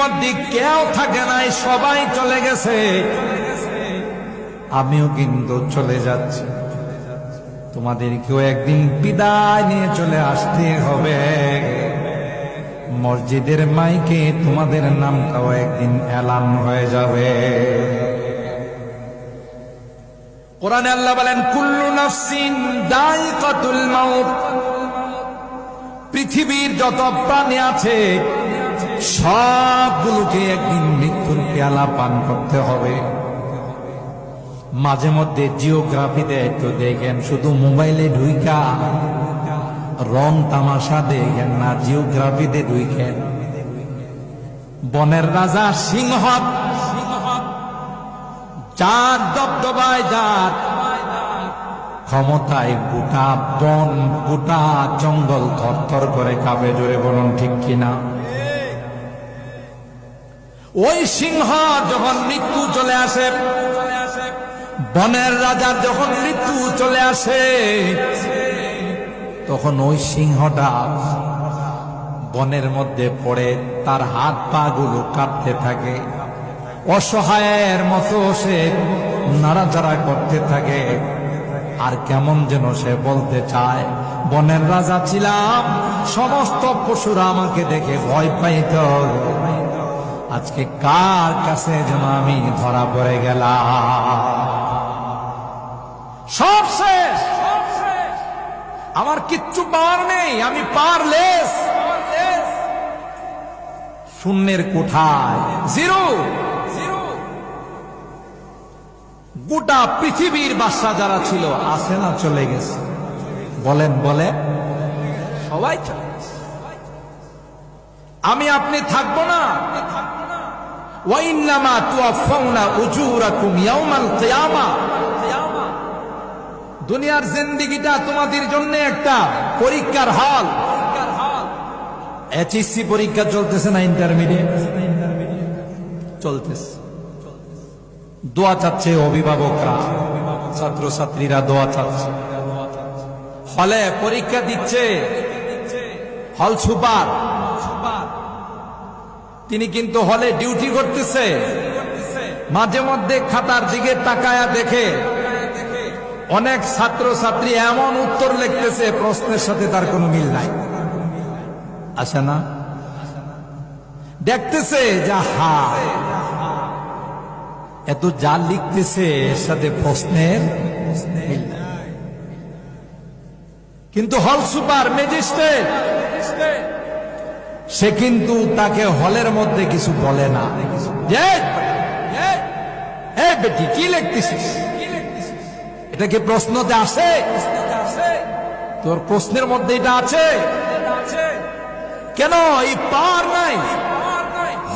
মধ্যে কেউ থাকে নাই, সবাই চলে গেছে, আমিও কিন্তু চলে যাচ্ছি। তোমাদেরকেও একদিন বিদায় নিয়ে চলে আসতে হবে। মসজিদের মাইকে তোমাদের নামটাও একদিন এলান হয়ে যাবে। কোরআনে আল্লাহ বলেন, কুল্লু নাফসিন দায়িকাতুল মাউত। পৃথিবীর যত প্রাণী আছে সবগুলোকে একদিন মৃত্যুর পেয়ালা পান করতে হবে। মাঝে মধ্যে জিওগ্রাফিতে একটু দেখেন, শুধু মোবাইলে ঢুইকা রং তামাশা দেখেন না, জিওগ্রাফিতে ঢুইকেন। বনের রাজা সিংহ, যার দবদবায়, যার ক্ষমতায় গোটা বন, গোটা জঙ্গল থরথর করে কাঁপে। জোরে বলুন ঠিক কিনা? ওই সিংহ যখন মৃত্যু চলে আসে, বনের রাজার যখন মৃত্যু চলে আসে, তখন ওই সিংহটা বনের মধ্যে পড়ে, তার হাত পা গুলো কাঁপতে থাকে, অসহায়ের মতো সে নাড়াচাড়া করতে থাকে। আর কেমন যেন সে বলতে চায়, বনের রাজা ছিলাম, সমস্ত পশুরা আমাকে দেখে ভয় পাইত, আজকে কার কাছে যেন আমি ধরা পড়ে গেলাম। সব শেষ, আমার কিচ্ছু পাওয়ার নেই, আমি পাওয়ারলেস। শূন্যের কোঠায়, জিরো। গোটা পৃথিবীর বাদশা যারা ছিল আছে না, চলে গেছে। বলেন বলে সবাই চলে গেছে। আমি আপনি থাকবো না। ওয়াইন্নামা তুওয়াফাউনা উজুরাকুম ইয়াউমাল কিয়ামা। দুনিয়ার জিন্দেগিটা তোমাদের জন্য একটা পরীক্ষার হল। এইচএসসি পরীক্ষা চলতেছে না, ইন্টারমিডিয়েট চলতেছে। দোয়া চাচ্ছে অভিভাবকরা, ছাত্রছাত্রীরা দোয়া চাচ্ছে। হলে পরীক্ষা দিচ্ছে হল সুপার, তিনি কিন্তু হলে ডিউটি করতেছে। মাঝে মধ্যে খাতার দিকে তাকায়া দেখে অনেক ছাত্রছাত্রী এমন উত্তর লিখতেছে প্রশ্নের সাথে তার কোনো মিল নাই, আসে না। দেখতেছে যা হা এত যা লিখতেছে এর সাথে প্রশ্নের মিল নাই। কিন্তু হল সুপার, ম্যাজিস্ট্রেট, সে কিন্তু তাকে হলের মধ্যে কিছু বলে না। বেটি কি লিখতেছিস, এটা কি প্রশ্নতে আসে? তোর প্রশ্নের মধ্যে এটা আছে কেন? এই পাওয়ার নাই।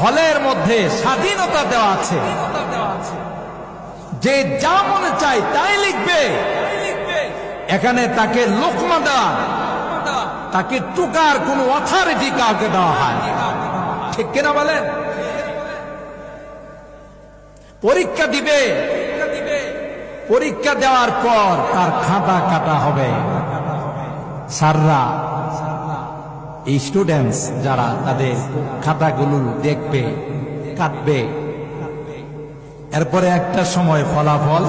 হলের মধ্যে স্বাধীনতা দেওয়া আছে, যে যা মনে চায় তাই লিখবে। এখানে তাকে লোকমা দেওয়া, তাকে টুকার কোন অথরিটি কাউকে দেওয়া হয়, ঠিক কিনা বলেন? পরীক্ষা দিবে, পরীক্ষা দেওয়ার পর তার খাতা কাটা হবে। স্যাররা, এই স্টুডেন্টস যারা, তাদের খাতাগুলো দেখবে, কাটবে। এরপরে একটা সময় ফলাফল